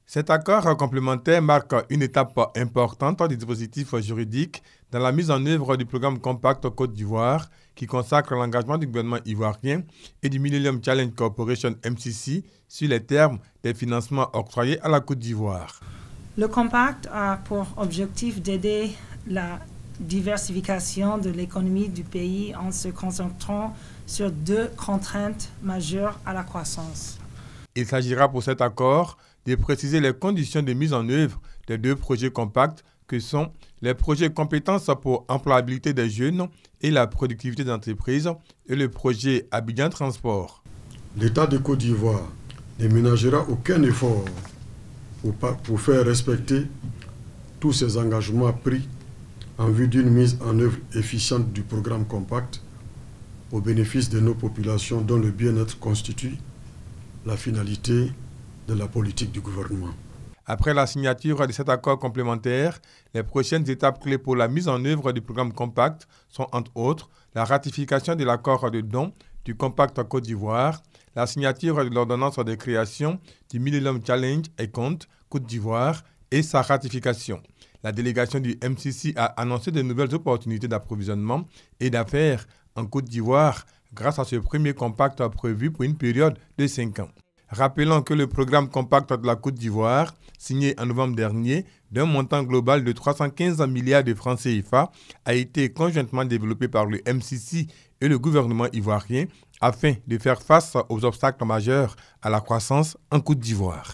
Cet accord complémentaire marque une étape importante du dispositif juridique dans la mise en œuvre du programme Compact Côte d'Ivoire qui consacre l'engagement du gouvernement ivoirien et du Millennium Challenge Corporation MCC sur les termes des financements octroyés à la Côte d'Ivoire. Le Compact a pour objectif d'aider la diversification de l'économie du pays en se concentrant sur deux contraintes majeures à la croissance. Il s'agira pour cet accord de préciser les conditions de mise en œuvre des deux projets compacts que sont les projets compétences pour employabilité des jeunes et la productivité d'entreprise et le projet Abidjan Transport. L'État de Côte d'Ivoire ne ménagera aucun effort pour faire respecter tous ces engagements pris en vue d'une mise en œuvre efficiente du programme Compact au bénéfice de nos populations dont le bien-être constitue la finalité de la politique du gouvernement. Après la signature de cet accord complémentaire, les prochaines étapes clés pour la mise en œuvre du programme Compact sont entre autres la ratification de l'accord de don du Compact Côte d'Ivoire, la signature de l'ordonnance de création du Millennium Challenge et Compte Côte d'Ivoire et sa ratification. La délégation du MCC a annoncé de nouvelles opportunités d'approvisionnement et d'affaires en Côte d'Ivoire grâce à ce premier compact prévu pour une période de 5 ans. Rappelons que le programme Compact de la Côte d'Ivoire, signé en novembre dernier, d'un montant global de 315 milliards de francs CFA, a été conjointement développé par le MCC et le gouvernement ivoirien afin de faire face aux obstacles majeurs à la croissance en Côte d'Ivoire.